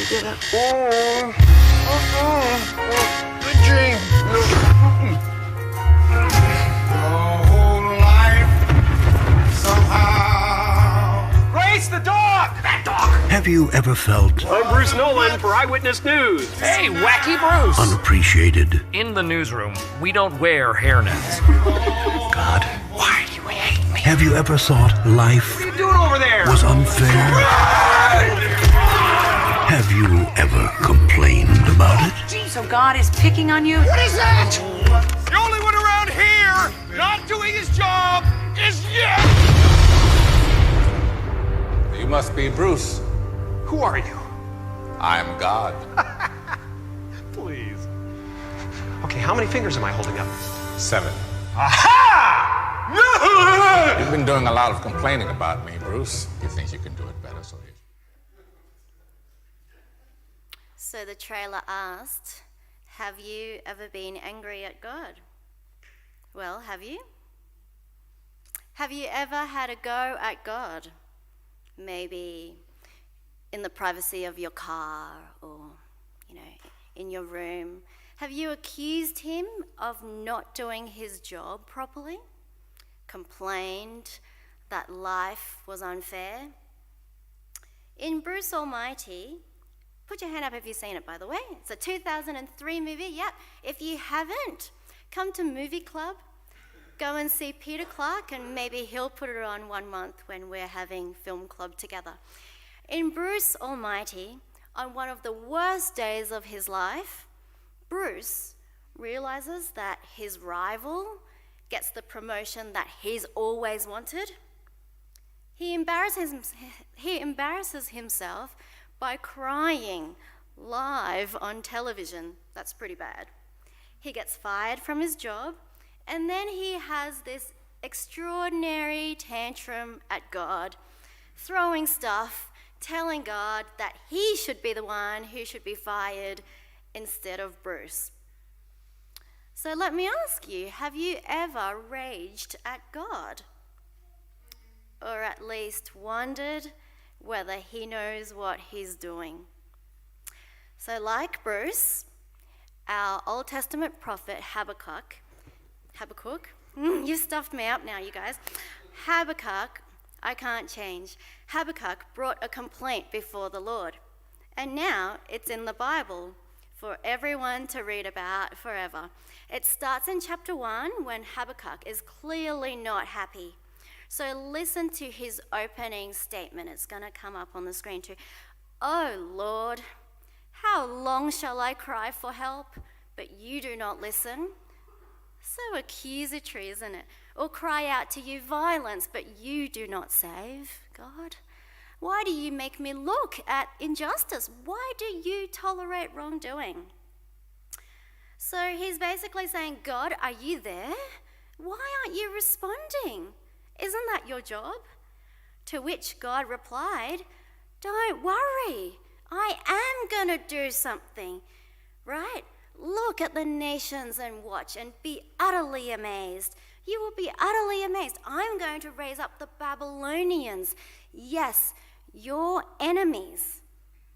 did it. Good dream. Your whole life somehow. Grace, the dog! That dog! Have you ever felt I'm Bruce Nolan for Eyewitness News. Hey, Wacky Bruce! unappreciated? In the newsroom, we don't wear hairnets. God, why do you hate me? Have you ever thought life What are you doing over there? was unfair? Have you ever complained about it? So God is picking on you? What is that? The only one around here not doing his job is you! You must be Bruce. Who are you? I'm God. Please. Okay, how many fingers am I holding up? 7. Aha! You've been doing a lot of complaining about me, Bruce. You think you can do it better, so here. So the trailer asked, have you ever been angry at God? Well, have you? Have you ever had a go at God? Maybe in the privacy of your car or, in your room. Have you accused him of not doing his job properly? Complained that life was unfair? In Bruce Almighty, put your hand up if you've seen it, by the way. It's a 2003 movie. Yep. If you haven't, come to Movie Club. Go and see Peter Clark, and maybe he'll put it on one month when we're having film club together. In Bruce Almighty, on one of the worst days of his life, Bruce realizes that his rival gets the promotion that he's always wanted. He embarrasses himself by crying live on television. That's pretty bad. He gets fired from his job, and then he has this extraordinary tantrum at God, throwing stuff, telling God that he should be the one who should be fired instead of Bruce. So let me ask you, have you ever raged at God? Or at least wondered whether he knows what he's doing? So like Bruce, our Old Testament prophet Habakkuk, you stuffed me up now, you guys. Habakkuk, I can't change. Habakkuk brought a complaint before the Lord. And now it's in the Bible for everyone to read about forever. It starts in chapter 1 when Habakkuk is clearly not happy. So listen to his opening statement. It's going to come up on the screen too. Oh Lord, how long shall I cry for help, but you do not listen? So accusatory, isn't it? Or cry out to you violence, but you do not save, God. Why do you make me look at injustice? Why do you tolerate wrongdoing? So he's basically saying, God, are you there? Why aren't you responding? Isn't that your job? To which God replied, don't worry, I am going to do something, right? Look at the nations and watch and be utterly amazed. You will be utterly amazed. I'm going to raise up the Babylonians. Yes, your enemies.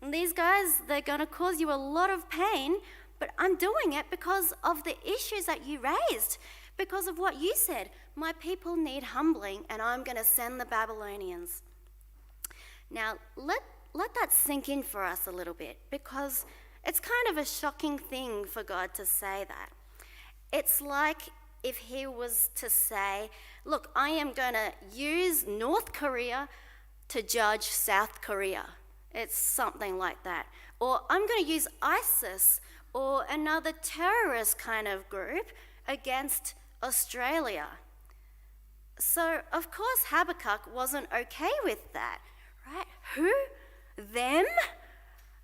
And these guys, they're going to cause you a lot of pain, but I'm doing it because of the issues that you raised, because of what you said. My people need humbling, and I'm going to send the Babylonians. Now, let that sink in for us a little bit, because it's kind of a shocking thing for God to say that. It's like if he was to say, look, I am going to use North Korea to judge South Korea. It's something like that. Or I'm going to use ISIS or another terrorist kind of group against Australia. So, of course, Habakkuk wasn't okay with that, right? Who? Them?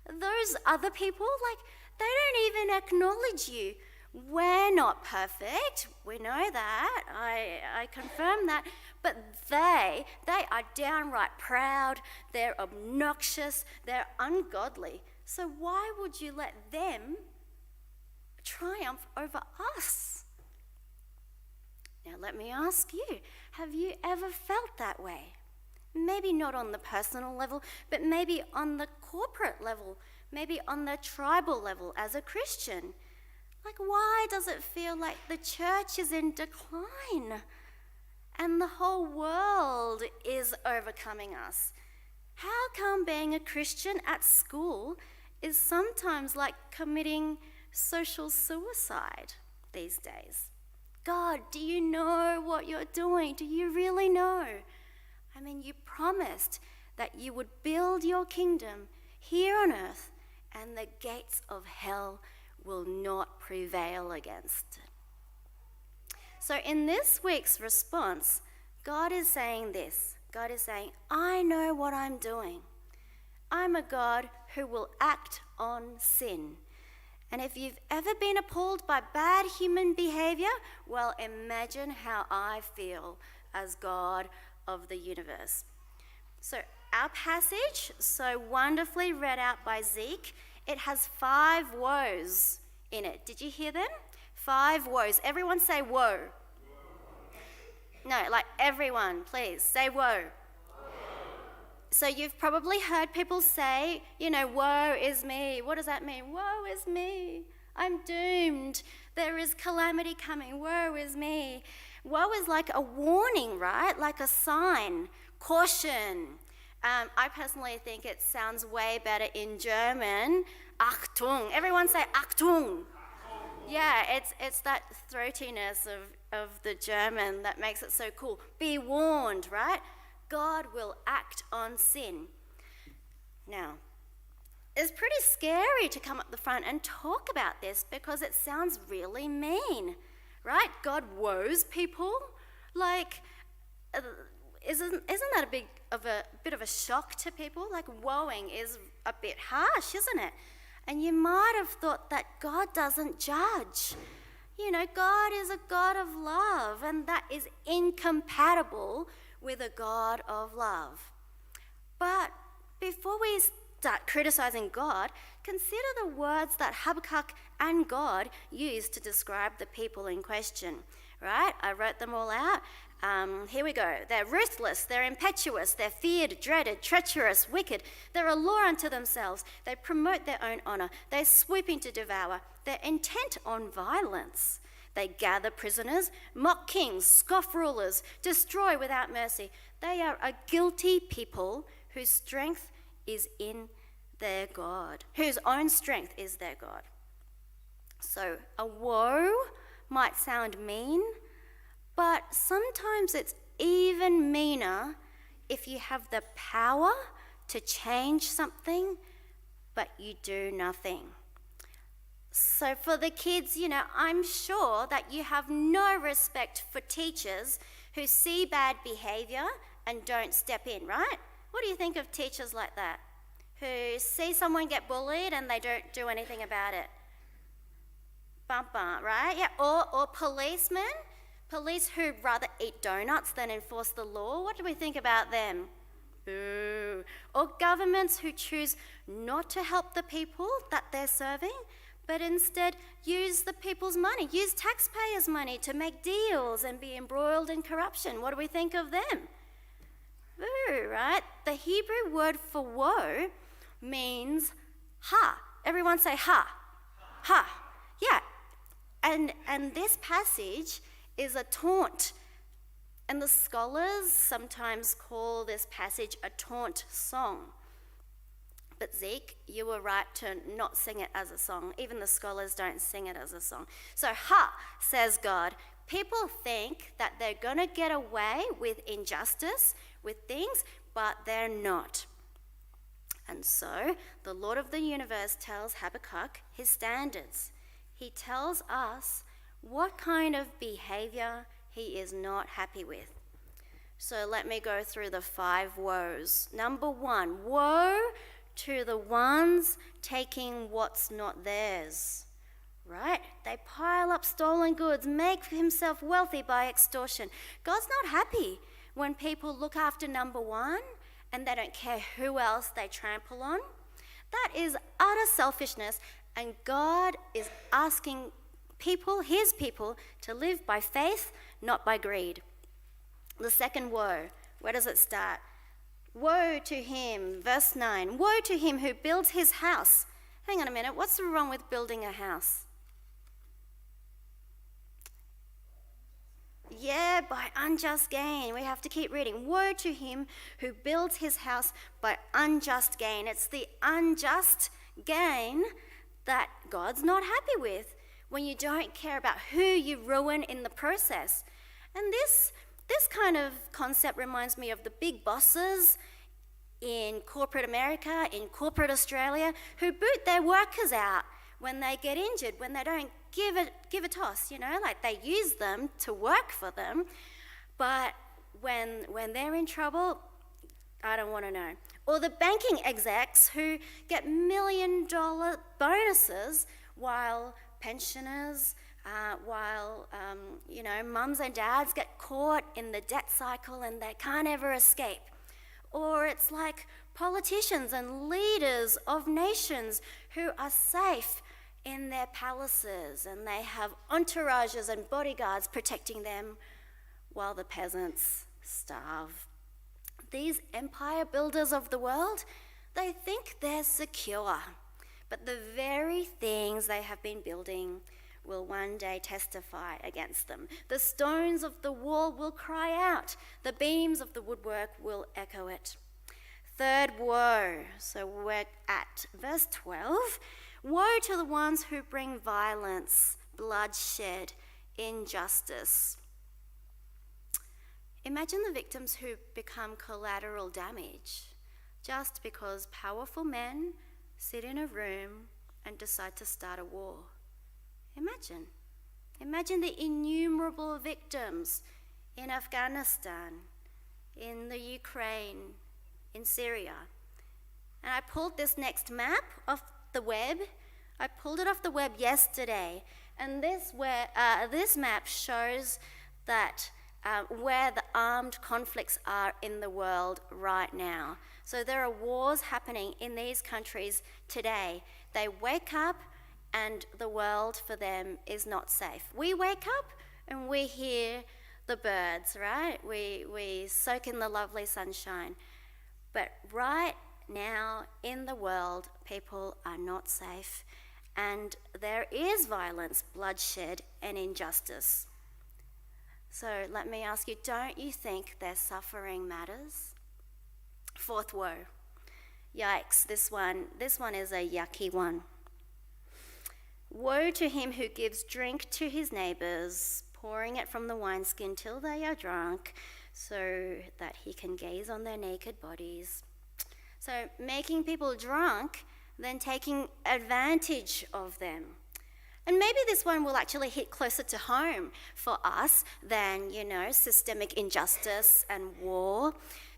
Those other people? Like, they don't even acknowledge you. We're not perfect. We know that. I confirm that. But they are downright proud. They're obnoxious. They're ungodly. So why would you let them triumph over us? Now let me ask you, have you ever felt that way? Maybe not on the personal level, but maybe on the corporate level, maybe on the tribal level as a Christian. Like, why does it feel like the church is in decline and the whole world is overcoming us? How come being a Christian at school is sometimes like committing social suicide these days? God, do you know what you're doing? Do you really know? I mean, you promised that you would build your kingdom here on earth and the gates of hell will not prevail against it. So in this week's response, God is saying this. God is saying, I know what I'm doing. I'm a God who will act on sin. And if you've ever been appalled by bad human behavior, well, imagine how I feel as God of the universe. So our passage, so wonderfully read out by Zeke, it has 5 woes in it. Did you hear them? 5 woes. Everyone say woe. No, like everyone, please, say woe. So you've probably heard people say, woe is me. What does that mean? Woe is me. I'm doomed. There is calamity coming. Woe is me. Woe is like a warning, right? Like a sign. Caution. I personally think it sounds way better in German. Achtung. Everyone say Achtung. Yeah, it's that throatiness of the German that makes it so cool. Be warned, right? God will act on sin. Now, it's pretty scary to come up the front and talk about this because it sounds really mean, right? God woes people. Like, isn't that a bit of a shock to people? Like, woeing is a bit harsh, isn't it? And you might have thought that God doesn't judge. God is a God of love, and that is incompatible with a God of love. But before we start criticizing God, consider the words that Habakkuk and God used to describe the people in question, right? I wrote them all out. Here we go. They're ruthless, they're impetuous, they're feared, dreaded, treacherous, wicked. They're a law unto themselves. They promote their own honor. They swoop in to devour. They're intent on violence. They gather prisoners, mock kings, scoff rulers, destroy without mercy. They are a guilty people whose strength is in their God, whose own strength is their God. So a woe might sound mean, but sometimes it's even meaner if you have the power to change something, but you do nothing. So for the kids, I'm sure that you have no respect for teachers who see bad behavior and don't step in, right? What do you think of teachers like that, who see someone get bullied and they don't do anything about it? Bump, right? Yeah, or policemen. Police who rather eat donuts than enforce the law. What do we think about them? Boo. Or governments who choose not to help the people that they're serving, but instead use the people's money, use taxpayers' money to make deals and be embroiled in corruption. What do we think of them? Boo, right? The Hebrew word for woe means ha. Everyone say ha. Ha. Yeah. And this passage is a taunt. And the scholars sometimes call this passage a taunt song. But Zeke, you were right to not sing it as a song. Even the scholars don't sing it as a song. So, ha, says God. People think that they're going to get away with injustice, with things, but they're not. And so, the Lord of the universe tells Habakkuk his standards. He tells us what kind of behavior he is not happy with. So let me go through the 5 woes. Number 1, woe to the ones taking what's not theirs. Right? They pile up stolen goods, make himself wealthy by extortion. God's not happy when people look after number 1 and they don't care who else they trample on. That is utter selfishness, and God is asking people, his people, to live by faith, not by greed. The second woe, where does it start? Woe to him, verse 9, woe to him who builds his house. Hang on a minute, what's wrong with building a house? Yeah, by unjust gain. We have to keep reading. Woe to him who builds his house by unjust gain. It's the unjust gain that God's not happy with, when you don't care about who you ruin in the process. And this kind of concept reminds me of the big bosses in corporate America, in corporate Australia, who boot their workers out when they get injured, when they don't give a toss, like they use them to work for them, but when they're in trouble, I don't want to know. Or the banking execs who get $1 million bonuses while pensioners, mums and dads get caught in the debt cycle and they can't ever escape. Or it's like politicians and leaders of nations who are safe in their palaces and they have entourages and bodyguards protecting them while the peasants starve. These empire builders of the world, they think they're secure, but the very things they have been building will one day testify against them. The stones of the wall will cry out. The beams of the woodwork will echo it. Third woe. So we're at verse 12. Woe to the ones who bring violence, bloodshed, injustice. Imagine the victims who become collateral damage just because powerful men sit in a room and decide to start a war. Imagine the innumerable victims in Afghanistan, in the Ukraine, in Syria. And I pulled this next map off the web. I pulled it off the web yesterday, and this map shows that where the armed conflicts are in the world right now. So there are wars happening in these countries today. They wake up and the world for them is not safe. We wake up and we hear the birds, right? We soak in the lovely sunshine. But right now in the world, people are not safe, and there is violence, bloodshed, and injustice. So let me ask you, don't you think their suffering matters? Fourth woe. Yikes, this one is a yucky one. Woe to him who gives drink to his neighbours, pouring it from the wineskin till they are drunk, so that he can gaze on their naked bodies. So making people drunk, then taking advantage of them. And maybe this one will actually hit closer to home for us than, systemic injustice and war,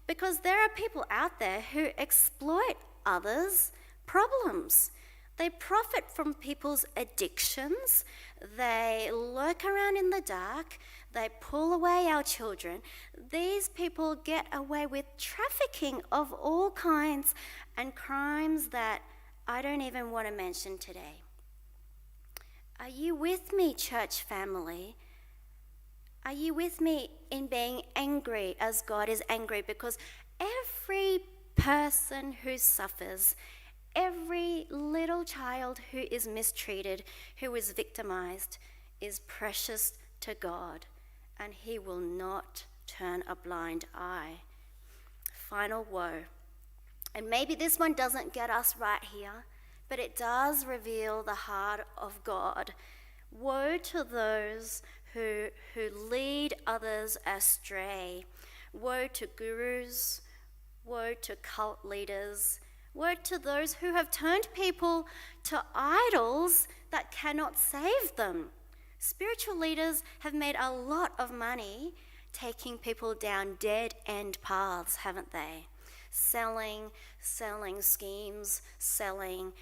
because there are people out there who exploit others' problems. They profit from people's addictions. They lurk around in the dark. They pull away our children. These people get away with trafficking of all kinds and crimes that I don't even want to mention today. Are you with me, church family? Are you with me in being angry as God is angry? Because every person who suffers, every little child who is mistreated, who is victimized, is precious to God, and he will not turn a blind eye. Final woe. And maybe this one doesn't get us right here, but it does reveal the heart of God. Woe to those who lead others astray. Woe to gurus. Woe to cult leaders. Woe to those who have turned people to idols that cannot save them. Spiritual leaders have made a lot of money taking people down dead-end paths, haven't they? Selling schemes, selling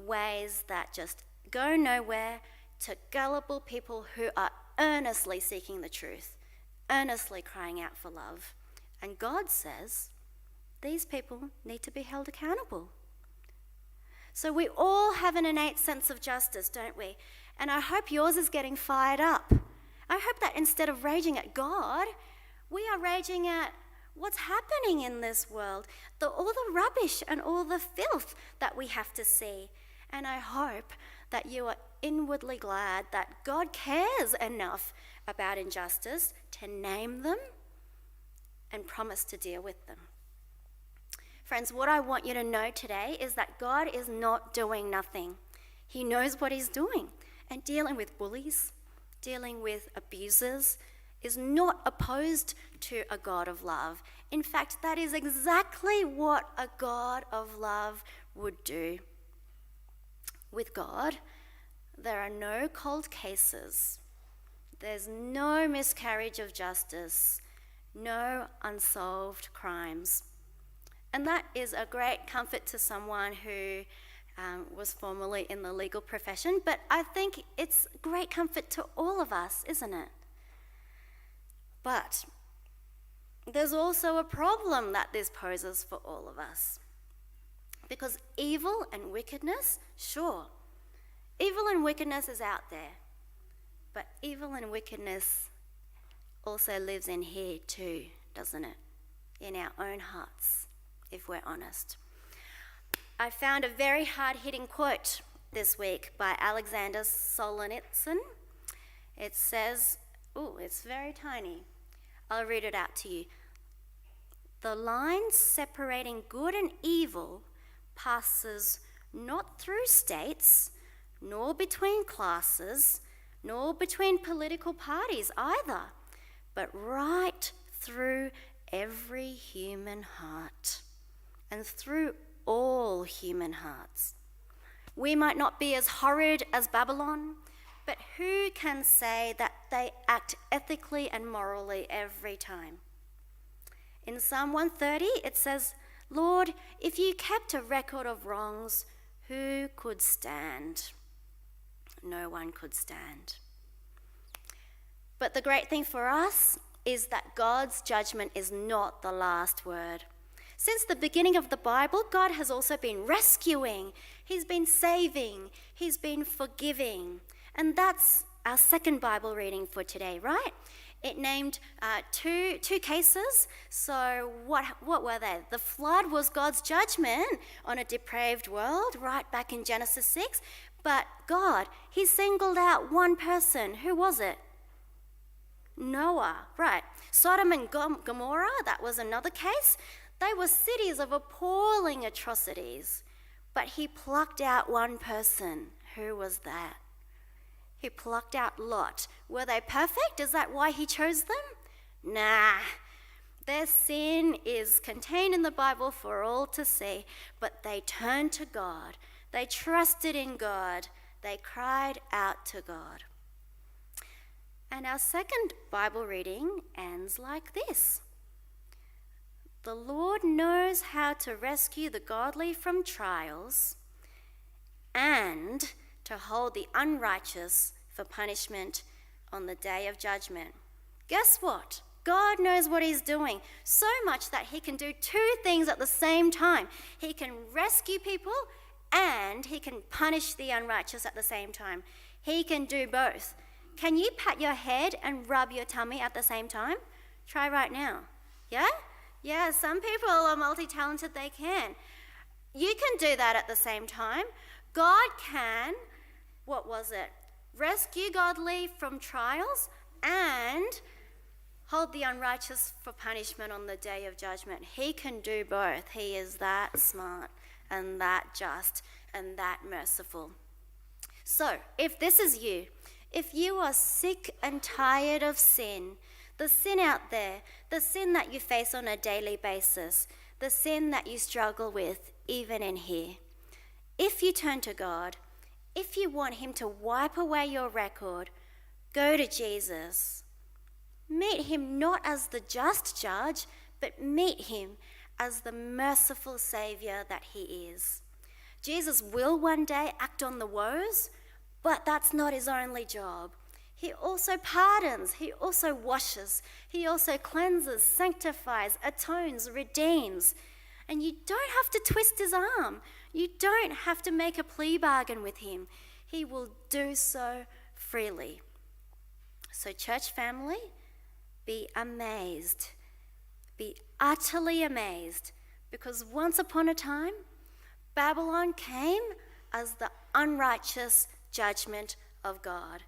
ways that just go nowhere to gullible people who are earnestly seeking the truth, earnestly crying out for love. And God says, these people need to be held accountable. So we all have an innate sense of justice, don't we? And I hope yours is getting fired up. I hope that instead of raging at God, we are raging at what's happening in this world, all the rubbish and all the filth that we have to see. And I hope that you are inwardly glad that God cares enough about injustice to name them and promise to deal with them. Friends, what I want you to know today is that God is not doing nothing. He knows what he's doing. And dealing with bullies, dealing with abusers, is not opposed to a God of love. In fact, that is exactly what a God of love would do. With God, there are no cold cases. There's no miscarriage of justice, no unsolved crimes. And that is a great comfort to someone who was formerly in the legal profession, but I think it's great comfort to all of us, isn't it? But there's also a problem that this poses for all of us. Because evil and wickedness, sure, evil and wickedness is out there, but evil and wickedness also lives in here too, doesn't it? In our own hearts, if we're honest. I found a very hard-hitting quote this week by Alexander Solzhenitsyn. It says, it's very tiny. I'll read it out to you. The line separating good and evil passes not through states, nor between classes, nor between political parties either, but right through every human heart and through all human hearts. We might not be as horrid as Babylon, but who can say that they act ethically and morally every time? In Psalm 130, it says, Lord, if you kept a record of wrongs, who could stand? No one could stand. But the great thing for us is that God's judgment is not the last word. Since the beginning of the Bible, God has also been rescuing, he's been saving, he's been forgiving. And that's our second Bible reading for today, right? It named two cases. So what were they? The flood was God's judgment on a depraved world, right back in Genesis 6. But God, he singled out one person. Who was it? Noah, right. Sodom and Gomorrah, that was another case. They were cities of appalling atrocities. But he plucked out one person. Who was that? He plucked out Lot. Were they perfect? Is that why he chose them? Nah. Their sin is contained in the Bible for all to see, but they turned to God. They trusted in God. They cried out to God. And our second Bible reading ends like this. The Lord knows how to rescue the godly from trials and to hold the unrighteous for punishment on the day of judgment. Guess what? God knows what he's doing, so much that he can do two things at the same time. He can rescue people and he can punish the unrighteous at the same time. He can do both. Can you pat your head and rub your tummy at the same time? Try right now. Yeah? Yeah, some people are multi-talented, they can. You can do that at the same time. God can, rescue godly from trials and hold the unrighteous for punishment on the day of judgment. He can do both. He is that smart and that just and that merciful. So, if this is you, if you are sick and tired of sin, the sin out there, the sin that you face on a daily basis, the sin that you struggle with even in here, if you turn to God, if you want him to wipe away your record, go to Jesus. Meet him not as the just judge, but meet him as the merciful Saviour that he is. Jesus will one day act on the woes, but that's not his only job. He also pardons, he also washes, he also cleanses, sanctifies, atones, redeems. And you don't have to twist his arm. You don't have to make a plea bargain with him. He will do so freely. So church family, be amazed. Be utterly amazed, because once upon a time, Babylon came as the unrighteous judgment of God.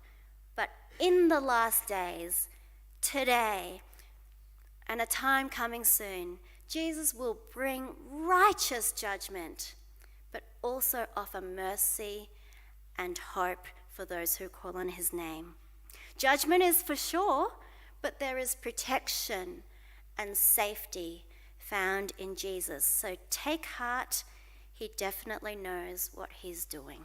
But in the last days, today, and a time coming soon, Jesus will bring righteous judgment, but also offer mercy and hope for those who call on his name. Judgment is for sure, but there is protection and safety found in Jesus. So take heart, he definitely knows what he's doing.